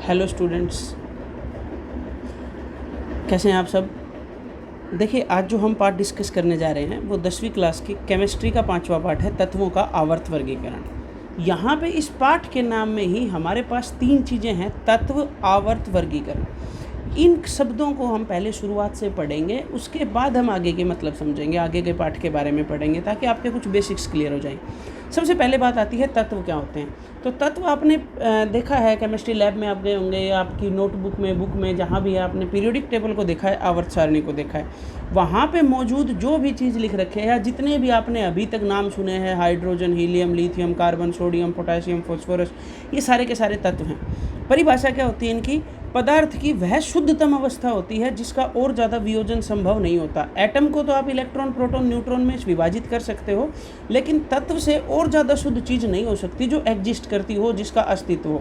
Hello students, कैसे हैं आप सब। देखिए, आज जो हम पार्ट डिस्कस करने जा रहे हैं वो 10वीं क्लास की केमिस्ट्री का 5वां पार्ट है, तत्वों का आवर्त वर्गीकरण। यहाँ पे इस पाठ के नाम में ही हमारे पास 3 चीज़ें हैं, तत्व, आवर्त, वर्गीकरण। इन शब्दों को हम पहले शुरुआत से पढ़ेंगे, उसके बाद हम आगे के मतलब समझेंगे, आगे के पाठ के बारे में पढ़ेंगे ताकि आपके कुछ बेसिक्स क्लियर हो जाएं। सबसे पहले बात आती है तत्व क्या होते हैं। तो तत्व आपने देखा है, केमिस्ट्री लैब में आप गए होंगे या आपकी नोटबुक में, बुक में, जहाँ भी है आपने पीरियोडिक टेबल को देखा है, आवर्त सारणी को देखा है। वहाँ पे मौजूद जो भी चीज़ लिख रखे हैं या जितने भी आपने अभी तक नाम सुने हैं, hydrogen, helium, lithium, carbon, sodium, potassium, phosphorus, ये सारे के सारे तत्व हैं। परिभाषा क्या होती है इनकी? पदार्थ की वह शुद्धतम अवस्था होती है जिसका और ज़्यादा वियोजन संभव नहीं होता। एटम को तो आप इलेक्ट्रॉन, प्रोटॉन, न्यूट्रॉन में विभाजित कर सकते हो, लेकिन तत्व से और ज़्यादा शुद्ध चीज़ नहीं हो सकती जो एग्जिस्ट करती हो, जिसका अस्तित्व हो।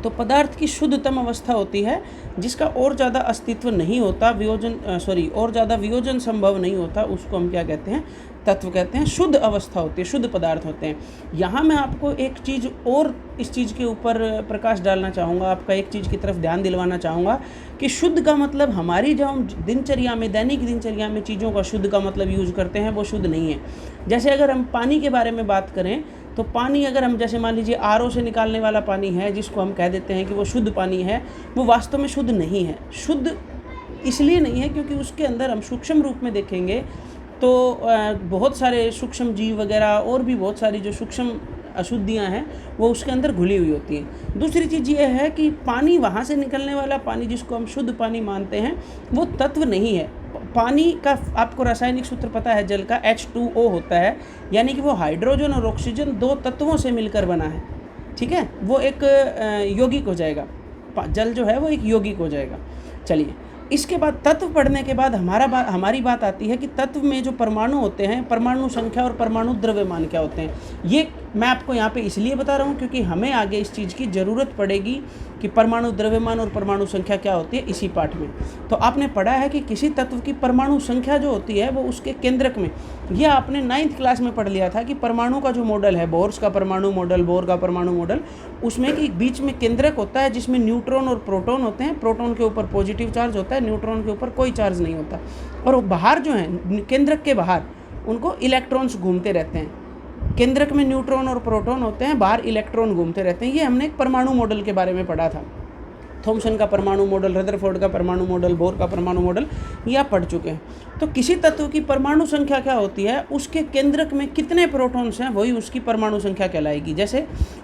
तो पदार्थ की शुद्धतम अवस्था होती है जिसका और ज़्यादा अस्तित्व नहीं होता, और ज़्यादा वियोजन संभव नहीं होता, उसको हम क्या कहते हैं? तत्व कहते हैं। शुद्ध अवस्था होती है, शुद्ध पदार्थ होते हैं। यहाँ मैं आपको एक चीज़ और इस चीज़ के ऊपर प्रकाश डालना चाहूँगा, आपका एक चीज़ की तरफ ध्यान दिलवाना चाहूँगा कि शुद्ध का मतलब हमारी जो हम दिनचर्या में, दैनिक दिनचर्या में चीज़ों का शुद्ध का मतलब यूज़ करते हैं वो शुद्ध नहीं है। जैसे अगर हम पानी के बारे में बात करें तो पानी, अगर हम जैसे मान लीजिए आरओ से निकालने वाला पानी है जिसको हम कह देते हैं कि वो शुद्ध पानी है, वो वास्तव में शुद्ध नहीं है। शुद्ध इसलिए नहीं है क्योंकि उसके अंदर हम सूक्ष्म रूप में देखेंगे तो बहुत सारे सूक्ष्म जीव वगैरह और भी बहुत सारी जो सूक्ष्म अशुद्धियाँ हैं वो उसके अंदर घुली हुई होती हैं। दूसरी चीज़ ये है कि पानी, वहाँ से निकलने वाला पानी जिसको हम शुद्ध पानी मानते हैं, वो तत्व नहीं है। पानी का आपको रासायनिक सूत्र पता है, जल का H2O होता है, यानी कि वो हाइड्रोजन और ऑक्सीजन 2 तत्वों से मिलकर बना है। ठीक है, वो एक यौगिक हो जाएगा। जल जो है वो एक यौगिक हो जाएगा। चलिए, इसके बाद तत्व पढ़ने के बाद हमारी बात आती है कि तत्व में जो परमाणु होते हैं, परमाणु संख्या और परमाणु द्रव्यमान क्या होते हैं। ये मैं आपको यहाँ पे इसलिए बता रहा हूँ क्योंकि हमें आगे इस चीज़ की ज़रूरत पड़ेगी कि परमाणु द्रव्यमान और परमाणु संख्या क्या होती है इसी पाठ में। तो आपने पढ़ा है कि किसी तत्व की परमाणु संख्या जो होती है वो उसके केंद्रक में, यह आपने 9th क्लास में पढ़ लिया था कि परमाणु का जो मॉडल है, बोर्स का परमाणु मॉडल, बोर का परमाणु मॉडल, उसमें कि बीच में केंद्रक होता है जिसमें न्यूट्रॉन और प्रोटॉन होते हैं। प्रोटॉन के ऊपर पॉजिटिव चार्ज होता है, न्यूट्रॉन के ऊपर कोई चार्ज नहीं होता, और बाहर जो है केंद्रक के बाहर उनको इलेक्ट्रॉन्स घूमते रहते हैं। केंद्रक में न्यूट्रॉन और प्रोटॉन होते हैं, बाहर इलेक्ट्रॉन घूमते रहते हैं। ये हमने एक परमाणु मॉडल के बारे में पढ़ा था। थॉमसन का परमाणु मॉडल, रदरफोर्ड का परमाणु मॉडल, बोर का परमाणु मॉडल, ये आप पढ़ चुके हैं। तो किसी तत्व की परमाणु संख्या क्या होती है, उसके केंद्रक में कितने प्रोटॉन्स हैं वही उसकी परमाणु संख्या कहलाएगी। जैसे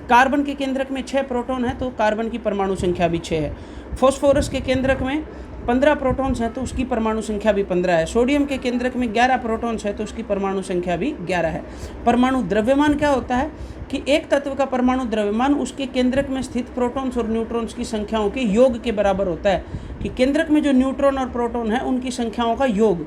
कार्बन के केंद्रक में 6 प्रोटॉन है तो कार्बन की परमाणु संख्या भी 6 है। फॉस्फोरस के केंद्रक में 15 प्रोटॉन्स हैं तो उसकी परमाणु संख्या भी 15 है। सोडियम के केंद्रक में 11 प्रोटॉन्स है तो उसकी परमाणु संख्या भी 11 है। परमाणु द्रव्यमान क्या होता है कि एक तत्व का परमाणु द्रव्यमान उसके केंद्रक में स्थित प्रोटॉन्स और न्यूट्रॉन्स की संख्याओं के योग के बराबर होता है। कि केंद्रक में जो न्यूट्रॉन और प्रोटॉन है उनकी संख्याओं का योग,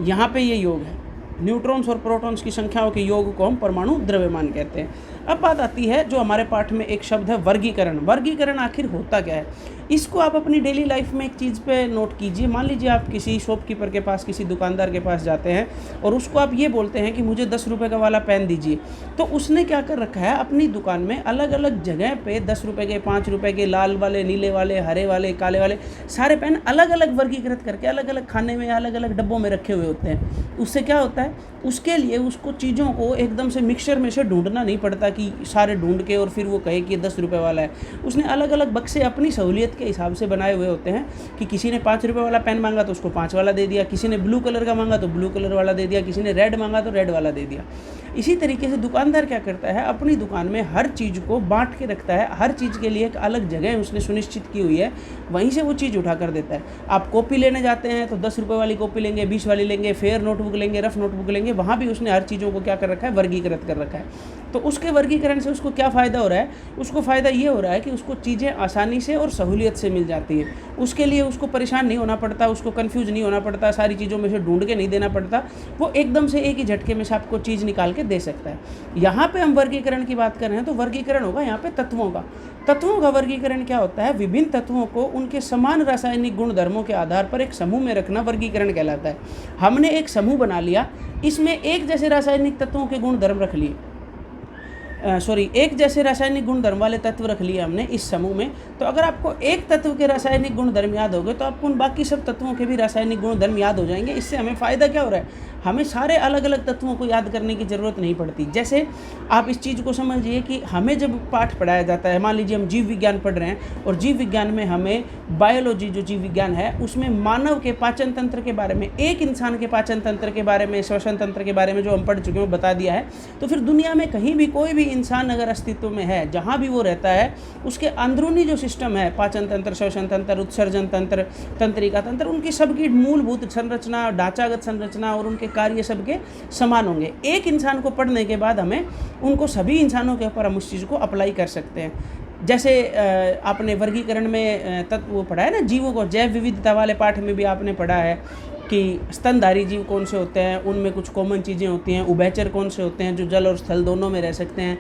यहाँ पे ये योग है, न्यूट्रॉन्स और प्रोटॉन्स की संख्याओं के योग को हम परमाणु द्रव्यमान कहते हैं। अब बात आती है जो हमारे पाठ में एक शब्द है वर्गीकरण। वर्गीकरण आखिर होता क्या है, इसको आप अपनी डेली लाइफ में एक चीज़ पे नोट कीजिए। मान लीजिए आप किसी शॉपकीपर के पास, किसी दुकानदार के पास जाते हैं और उसको आप ये बोलते हैं कि मुझे 10 रुपये का वाला पेन दीजिए। तो उसने क्या कर रखा है, अपनी दुकान में अलग अलग जगह पे 10 रुपये के, 5 रुपये के, लाल वाले, नीले वाले, हरे वाले, काले वाले, सारे पेन अलग अलग वर्गीकृत करके अलग अलग खाने में, अलग अलग डब्बों में रखे हुए होते हैं। उससे क्या होता है, उसके लिए उसको चीज़ों को एकदम से मिक्सचर में से ढूंढना नहीं पड़ता कि सारे ढूंढ के और फिर वो कहे कि 10 रुपये वाला है। उसने अलग अलग बक्से अपनी सहूलियत के हिसाब से बनाए हुए होते हैं कि किसी ने 5 रुपये वाला पेन मांगा तो उसको 5 वाला दे दिया, किसी ने ब्लू कलर का मांगा तो ब्लू कलर वाला दे दिया, किसी ने रेड मांगा तो रेड वाला दे दिया। इसी तरीके से दुकानदार क्या करता है, अपनी दुकान में हर चीज़ को बांट के रखता है। हर चीज़ के लिए एक अलग जगह उसने सुनिश्चित की हुई है, वहीं से वो चीज़ उठा कर देता है। आप कॉपी लेने जाते हैं तो 10 रुपये वाली कॉपी लेंगे, 20 वाली लेंगे, फेयर नोटबुक लेंगे, रफ नोटबुक लेंगे, वहाँ भी उसने हर चीज़ों को क्या कर रखा है, वर्गीकृत कर रखा है। तो उसके वर्गीकरण से उसको क्या फ़ायदा हो रहा है, उसको फ़ायदा ये हो रहा है कि उसको चीज़ें आसानी से और सहूलियत से मिल जाती हैं। उसके लिए उसको परेशान नहीं होना पड़ता, उसको कन्फ्यूज़ नहीं होना पड़ता, सारी चीज़ों में से ढूंढ के नहीं देना पड़ता, वो एकदम से एक ही झटके में से आपको चीज़ निकाल के दे सकता है। यहाँ पे हम वर्गीकरण की बात कर रहे हैं तो वर्गीकरण होगा यहाँ पे तत्वों का। तत्वों का वर्गीकरण क्या होता है, विभिन्न तत्वों को उनके समान रासायनिक गुणधर्मों के आधार पर एक समूह में रखना वर्गीकरण कहलाता है। हमने एक समूह बना लिया, इसमें एक जैसे रासायनिक तत्वों के गुणधर्म रख लिए। एक जैसे रासायनिक गुणधर्म वाले तत्व रख लिए हमने इस समूह में, तो अगर आपको एक तत्व के रासायनिक गुणधर्म याद हो गए तो आपको उन बाकी सब तत्वों के भी रासायनिक गुणधर्म याद हो जाएंगे। इससे हमें फ़ायदा क्या हो रहा है, हमें सारे अलग अलग तत्वों को याद करने की ज़रूरत नहीं पड़ती। जैसे आप इस चीज़ को समझिए कि हमें जब पाठ पढ़ाया जाता है, मान लीजिए हम जीव विज्ञान पढ़ रहे हैं और जीव विज्ञान में हमें बायोलॉजी जो जीव विज्ञान है उसमें मानव के पाचन तंत्र के बारे में, एक इंसान के पाचन तंत्र के बारे में, श्वसन तंत्र के बारे में जो हम पढ़ चुके हैं बता दिया है। तो फिर दुनिया में कहीं भी कोई भी इंसान अगर अस्तित्व में है, जहाँ भी वो रहता है, उसके अंदरूनी जो सिस्टम है, पाचन तंत्र, श्वसन तंत्र, उत्सर्जन तंत्र, तंत्रिका तंत्र, उनकी सबकी मूलभूत संरचना, ढांचागत संरचना और उनके कार्य सबके समान होंगे। एक इंसान को पढ़ने के बाद हमें उनको सभी इंसानों के ऊपर हम उस चीज़ को अप्लाई कर सकते हैं। जैसे आपने वर्गीकरण में तत्व वो पढ़ा है ना, जीवों को, जैव विविधता वाले पाठ में भी आपने पढ़ा है कि स्तनधारी जीव कौन से होते हैं, उनमें कुछ कॉमन चीज़ें होती हैं। उभयचर कौन से होते हैं, जो जल और स्थल दोनों में रह सकते हैं।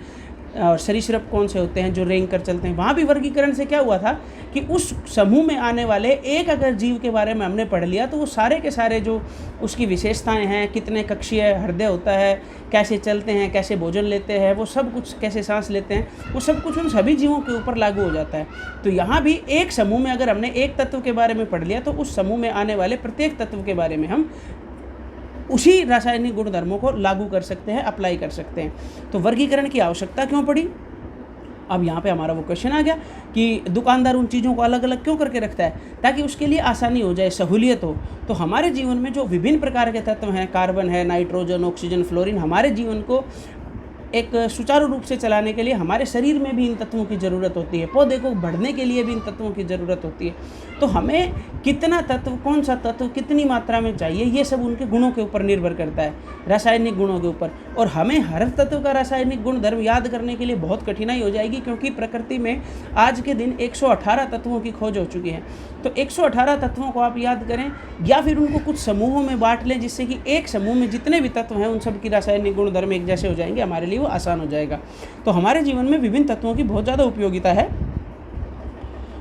और सरीसृप कौन से होते हैं, जो रेंग कर चलते हैं। वहाँ भी वर्गीकरण से क्या हुआ था कि उस समूह में आने वाले एक अगर जीव के बारे में हमने पढ़ लिया तो वो सारे के सारे जो उसकी विशेषताएं हैं, कितने कक्षीय हृदय होता है, कैसे चलते हैं, कैसे भोजन लेते हैं, वो सब कुछ, कैसे सांस लेते हैं, वो सब कुछ उन सभी जीवों के ऊपर लागू हो जाता है। तो यहाँ भी एक समूह में अगर हमने एक तत्व के बारे में पढ़ लिया तो उस समूह में आने वाले प्रत्येक तत्व के बारे में हम उसी रासायनिक गुणधर्मों को लागू कर सकते हैं, अप्लाई कर सकते हैं। तो वर्गीकरण की आवश्यकता क्यों पड़ी? अब यहाँ पे हमारा वो क्वेश्चन आ गया कि दुकानदार उन चीज़ों को अलग अलग क्यों करके रखता है, ताकि उसके लिए आसानी हो जाए, सहूलियत हो। तो हमारे जीवन में जो विभिन्न प्रकार के तत्व हैं, कार्बन है, नाइट्रोजन, ऑक्सीजन, फ्लोरीन, हमारे जीवन को एक सुचारू रूप से चलाने के लिए हमारे शरीर में भी इन तत्वों की ज़रूरत होती है। पौधे को बढ़ने के लिए भी इन तत्वों की ज़रूरत होती है। तो हमें कितना तत्व, कौन सा तत्व कितनी मात्रा में चाहिए, ये सब उनके गुणों के ऊपर निर्भर करता है, रासायनिक गुणों के ऊपर। और हमें हर तत्व का रासायनिक गुणधर्म याद करने के लिए बहुत कठिनाई हो जाएगी, क्योंकि प्रकृति में आज के दिन 118 तत्वों की खोज हो चुकी है। तो 118 तत्वों को आप याद करें या फिर उनको कुछ समूहों में बांट लें, जिससे कि एक समूह में जितने भी तत्व हैं उन सब की रासायनिक गुणधर्म एक जैसे हो जाएंगे, हमारे लिए वो आसान हो जाएगा। तो हमारे जीवन में विभिन्न तत्वों की बहुत ज़्यादा उपयोगिता है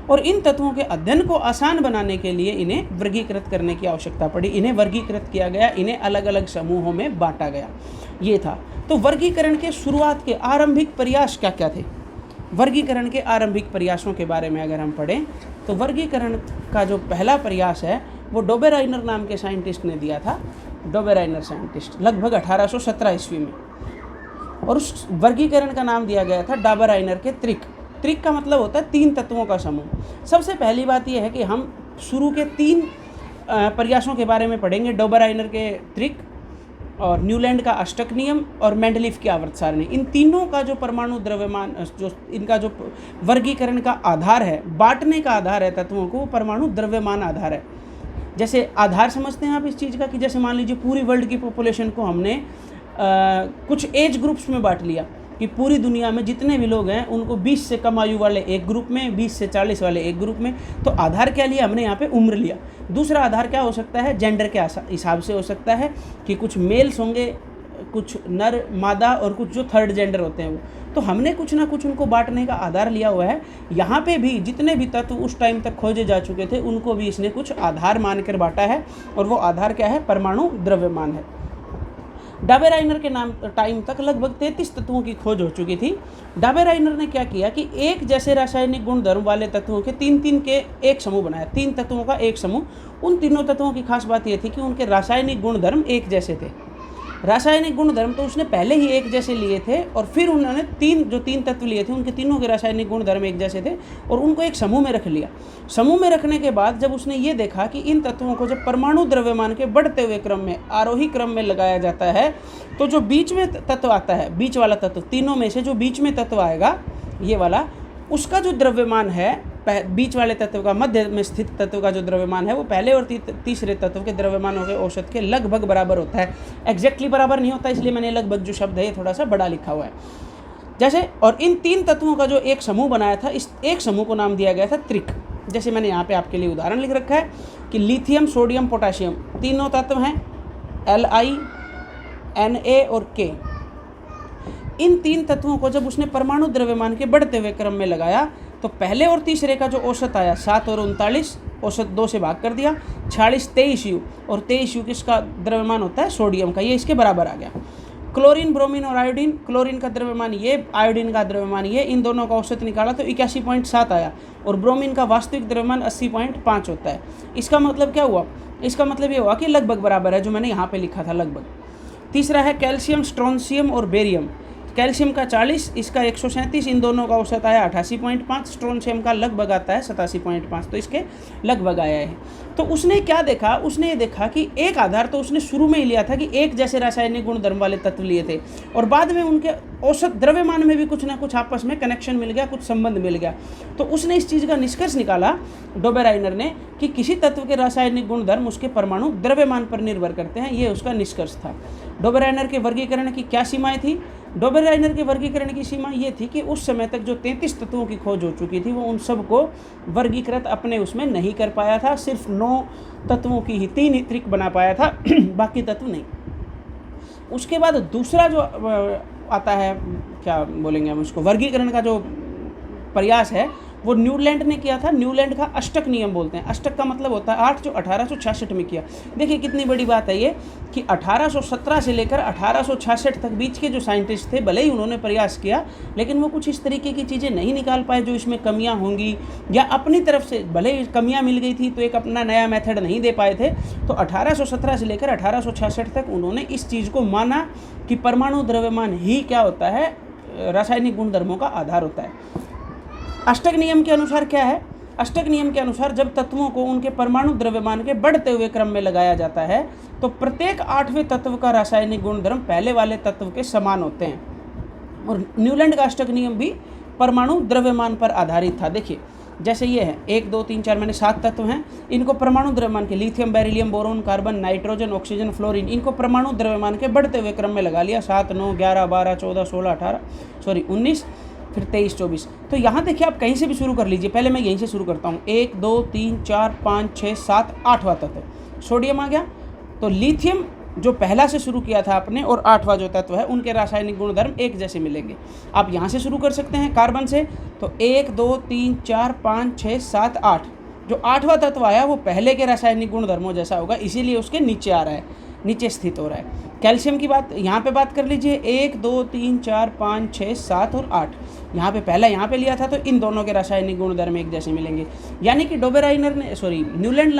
और इन तत्वों के अध्ययन को आसान बनाने के लिए इन्हें वर्गीकृत करने की आवश्यकता पड़ी। इन्हें वर्गीकृत किया गया, इन्हें अलग अलग समूहों में बांटा गया, ये था। तो वर्गीकरण के शुरुआत के आरंभिक प्रयास क्या क्या थे? वर्गीकरण के आरंभिक प्रयासों के बारे में अगर हम पढ़ें तो वर्गीकरण का जो पहला प्रयास है वो डोबेराइनर नाम के साइंटिस्ट ने दिया था। डोबेराइनर साइंटिस्ट लगभग 1817 ईस्वी में, और उस वर्गीकरण का नाम दिया गया था डाबराइनर के त्रिक। त्रिक का मतलब होता है 3 तत्वों का समूह। सबसे पहली बात यह है कि हम शुरू के 3 प्रयासों के बारे में पढ़ेंगे, डोबेराइनर के त्रिक और न्यूलैंड का अष्टक नियम और मेंडलीफ की आवर्त सारणी। इन तीनों का जो परमाणु द्रव्यमान, जो इनका जो वर्गीकरण का आधार है, बांटने का आधार है तत्वों को, वो परमाणु द्रव्यमान आधार है। जैसे आधार समझते हैं आप इस चीज़ का कि जैसे मान लीजिए पूरी वर्ल्ड की पॉपुलेशन को हमने कुछ एज ग्रुप्स में बांट लिया कि पूरी दुनिया में जितने भी लोग हैं उनको 20 से कम आयु वाले एक ग्रुप में, 20 से 40 वाले एक ग्रुप में। तो आधार क्या लिया हमने यहाँ पे? उम्र लिया। दूसरा आधार क्या हो सकता है? जेंडर के हिसाब से हो सकता है कि कुछ मेल्स होंगे, कुछ नर मादा, और कुछ जो थर्ड जेंडर होते हैं वो। तो हमने कुछ ना कुछ उनको बांटने का आधार लिया हुआ है। यहाँ पे भी जितने भी तत्व उस टाइम तक खोजे जा चुके थे उनको भी इसने कुछ आधार मानकर बांटा है, और वो आधार क्या है? परमाणु द्रव्यमान है। डाबेराइनर के नाम टाइम तक लगभग 33 तत्वों की खोज हो चुकी थी। डाबेराइनर ने क्या किया कि एक जैसे रासायनिक गुणधर्म वाले तत्वों के 3-3 के एक समूह बनाया, 3 तत्वों का एक समूह। उन तीनों तत्वों की खास बात यह थी कि उनके रासायनिक गुणधर्म एक जैसे थे। रासायनिक गुणधर्म तो उसने पहले ही एक जैसे लिए थे, और फिर उन्होंने 3 तत्व लिए थे उनके तीनों के रासायनिक गुणधर्म एक जैसे थे, और उनको एक समूह में रख लिया। समूह में रखने के बाद जब उसने ये देखा कि इन तत्वों को जब परमाणु द्रव्यमान के बढ़ते हुए क्रम में, आरोही क्रम में लगाया जाता है, तो जो बीच में तत्व आता है, बीच वाला तत्व, तीनों में से जो बीच में तत्व आएगा ये वाला, उसका जो द्रव्यमान है, बीच वाले तत्व का, मध्य में स्थित तत्व का जो द्रव्यमान है वो पहले और तीसरे तत्व के द्रव्यमानों के औसत के लगभग बराबर होता है। एग्जैक्टली बराबर नहीं होता, इसलिए मैंने लगभग जो शब्द है ये थोड़ा सा बड़ा लिखा हुआ है। जैसे, और इन 3 तत्वों का जो एक समूह बनाया था, इस एक समूह को नाम दिया गया था त्रिक। जैसे मैंने यहाँ पे आपके लिए उदाहरण लिख रखा है कि लिथियम, सोडियम, पोटाशियम, तीनों तत्व हैं, Li, Na और K। इन 3 तत्वों को जब उसने परमाणु द्रव्यमान के बढ़ते हुए क्रम में लगाया तो पहले और तीसरे का जो औसत आया 7 और 39, औसत 2 से भाग कर दिया, 46 23 यू, और 23 यू किसका द्रव्यमान होता है? सोडियम का, ये इसके बराबर आ गया। क्लोरीन, ब्रोमीन और आयोडीन, क्लोरीन का द्रव्यमान ये, आयोडीन का द्रव्यमान ये, इन दोनों का औसत निकाला तो 81.7 आया, और ब्रोमीन का वास्तविक द्रव्यमान 80.5 होता है। इसका मतलब क्या हुआ? इसका मतलब ये हुआ कि लगभग बराबर है, जो मैंने यहाँ पे लिखा था लगभग। तीसरा है कैल्शियम, स्ट्रोंशियम और बेरियम। कैल्शियम का 40, इसका 137, इन दोनों का औसत आया 88.5, स्ट्रोंशियम का लगभग आता है 87.5, तो इसके लगभग आया है। तो उसने क्या देखा? उसने ये देखा कि एक आधार तो उसने शुरू में ही लिया था कि एक जैसे रासायनिक गुण धर्म वाले तत्व लिए थे, और बाद में उनके औसत द्रव्यमान में भी कुछ ना कुछ आपस में कनेक्शन मिल गया, कुछ संबंध मिल गया। तो उसने इस चीज़ का निष्कर्ष निकाला, डोबेराइनर ने, कि किसी तत्व के रासायनिक गुण धर्म उसके परमाणु द्रव्यमान पर निर्भर करते हैं। ये उसका निष्कर्ष था। डोबेराइनर के वर्गीकरण की क्या सीमाएं थी? डोबेराइनर के वर्गीकरण की सीमा ये थी कि उस समय तक जो 33 तत्वों की खोज हो चुकी थी, वो उन सबको वर्गीकृत अपने उसमें नहीं कर पाया था। सिर्फ 9 तत्वों की ही 3 ही त्रिक बना पाया था, बाकी तत्व नहीं। उसके बाद दूसरा जो आता है, क्या बोलेंगे हम उसको, वर्गीकरण का जो प्रयास है, वो न्यूलैंड ने किया था। न्यूलैंड का अष्टक नियम बोलते हैं। अष्टक का मतलब होता है 8, जो 1866 में किया। देखिए कितनी बड़ी बात है ये, कि 1817 से लेकर 1866 तक बीच के जो साइंटिस्ट थे, भले ही उन्होंने प्रयास किया, लेकिन वो कुछ इस तरीके की चीज़ें नहीं निकाल पाए जो इसमें कमियां होंगी, या अपनी तरफ से भले ही कमियां मिल गई थी तो एक अपना नया मेथड नहीं दे पाए थे। तो 1817 से लेकर 1866 तक उन्होंने इस चीज़ को माना कि परमाणु द्रव्यमान ही क्या होता है, रासायनिक गुणधर्मों का आधार होता है। अष्टक नियम के अनुसार क्या है? अष्टक नियम के अनुसार जब तत्वों को उनके परमाणु द्रव्यमान के बढ़ते हुए क्रम में लगाया जाता है, तो प्रत्येक 8वें तत्व का रासायनिक गुणधर्म पहले वाले तत्व के समान होते हैं। और न्यूलैंड का अष्टक नियम भी परमाणु द्रव्यमान पर आधारित था। देखिए जैसे ये है 1 2 3 4, मैंने 7 तत्व हैं, इनको परमाणु द्रव्यमान के lithium, beryllium, boron, carbon, nitrogen, oxygen, fluorine, इनको परमाणु द्रव्यमान के बढ़ते हुए क्रम में लगा लिया। 7 9 11 12 14 16 19, फिर 23 24। तो यहाँ देखिए आप कहीं से भी शुरू कर लीजिए। पहले मैं यहीं से शुरू करता हूँ। 1 2 3 4 5 6 7 8वां तत्व सोडियम आ गया। तो लिथियम जो पहला से शुरू किया था आपने, और 8वां जो तत्व है, उनके रासायनिक गुणधर्म एक जैसे मिलेंगे। आप यहाँ से शुरू कर सकते हैं कार्बन से। तो 1 2 3 4 5 6 7 8, जो 8वां तत्व आया वो पहले के रासायनिक गुणधर्मों जैसा होगा, इसीलिए उसके नीचे आ रहा है, नीचे स्थित हो रहा है। कैल्शियम की बात यहाँ पे बात कर लीजिए। 1 2 3 4 5 6 7 और 8, यहाँ पे पहला यहाँ पे लिया था, तो इन दोनों के रासायनिक गुणधर्म एक जैसे मिलेंगे। यानी कि न्यूलैंड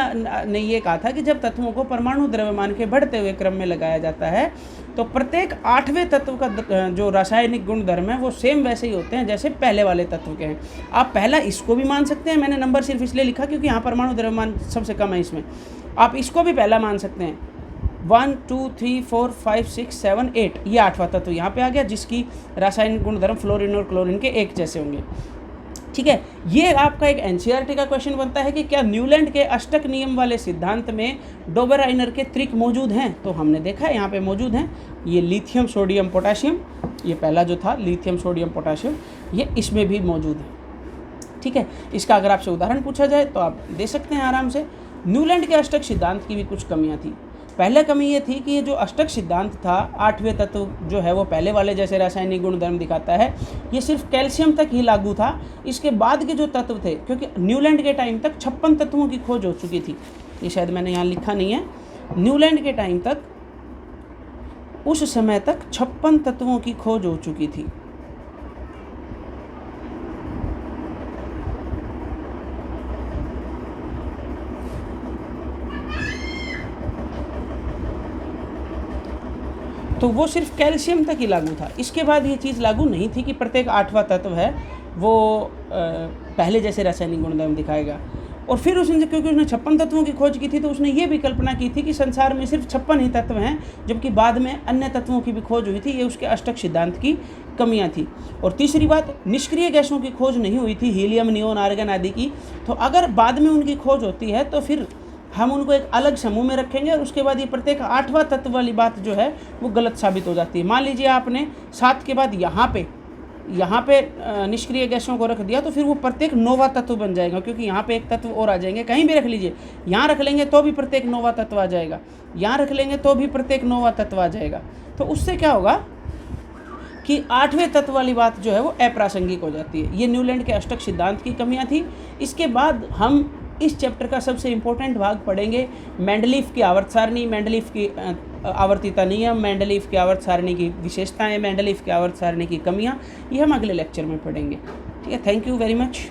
ने ये कहा था कि जब तत्वों को परमाणु द्रव्यमान के बढ़ते हुए क्रम में लगाया जाता है, तो प्रत्येक 8वें तत्व का जो रासायनिक गुणधर्म है वो सेम वैसे ही होते हैं जैसे पहले वाले तत्व के हैं। आप पहला इसको भी मान सकते हैं, मैंने नंबर सिर्फ इसलिए लिखा क्योंकि यहाँ परमाणु द्रव्यमान सबसे कम है इसमें। आप इसको भी पहला मान सकते हैं। 1 2 3 4 5 6 7 8, ये 8वां तत्व यहाँ पे आ गया, जिसकी रासायनिक गुणधर्म फ्लोरीन और क्लोरीन के एक जैसे होंगे। ठीक है, ये आपका एक एनसीईआरटी का क्वेश्चन बनता है कि क्या न्यूलैंड के अष्टक नियम वाले सिद्धांत में डोबेराइनर के त्रिक मौजूद हैं? तो हमने देखा है यहाँ पे मौजूद हैं। ये लिथियम, सोडियम, पोटाशियम, ये पहला जो था लिथियम, सोडियम, पोटाशियम, ये इसमें भी मौजूद है। ठीक है, इसका अगर आपसे उदाहरण पूछा जाए तो आप दे सकते हैं आराम से। न्यूलैंड के अष्टक सिद्धांत की भी कुछ कमियाँ थी। पहले कमी ये थी कि ये जो अष्टक सिद्धांत था, 8वें तत्व जो है वो पहले वाले जैसे रासायनिक गुणधर्म दिखाता है, ये सिर्फ कैल्शियम तक ही लागू था। इसके बाद के जो तत्व थे, क्योंकि न्यूलैंड के टाइम तक 56 तत्वों की खोज हो चुकी थी, ये शायद मैंने यहाँ लिखा नहीं है। न्यूलैंड के टाइम तक, उस समय तक 56 तत्वों की खोज हो चुकी थी। तो वो सिर्फ कैल्शियम तक ही लागू था। इसके बाद ये चीज़ लागू नहीं थी कि प्रत्येक 8वां तत्व है वो पहले जैसे रासायनिक गुणधर्म दिखाएगा। और फिर उसने, क्योंकि उसने 56 तत्वों की खोज की थी, तो उसने ये भी कल्पना की थी कि संसार में सिर्फ 56 ही तत्व हैं, जबकि बाद में अन्य तत्वों की भी खोज हुई थी। ये उसके अष्टक सिद्धांत की कमियां थी। और तीसरी बात, निष्क्रिय गैसों की खोज नहीं हुई थी, हीलियम, नियोन, आर्गन आदि की। तो अगर बाद में उनकी खोज होती है तो फिर हम उनको एक अलग समूह में रखेंगे, और उसके बाद ये प्रत्येक 8वां तत्व वाली बात जो है वो गलत साबित हो जाती है। मान लीजिए आपने 7 के बाद यहाँ पे निष्क्रिय गैसों को रख दिया, तो फिर वो प्रत्येक 9वां तत्व बन जाएगा, क्योंकि यहाँ पे एक तत्व और आ जाएंगे। कहीं भी रख लीजिए, यहाँ रख लेंगे तो भी प्रत्येक 9वां तत्व आ जाएगा, यहाँ रख लेंगे तो भी प्रत्येक 9वां तत्व आ जाएगा। तो उससे क्या होगा कि 8वें तत्व वाली बात जो है वो अप्रासंगिक हो जाती है। ये न्यूलैंड के अष्टक सिद्धांत की कमियाँ थी। इसके बाद हम इस चैप्टर का सबसे इम्पोर्टेंट भाग पढ़ेंगे मेंडलीफ की आवर्त सारणी, मेंडलीफ की आवर्तीता नियम, मेंडलीफ की आवर्त सारणी की विशेषताएं, मेंडलीफ की आवर्त सारणी की कमियां, ये हम अगले लेक्चर में पढ़ेंगे। ठीक है, थैंक यू वेरी मच।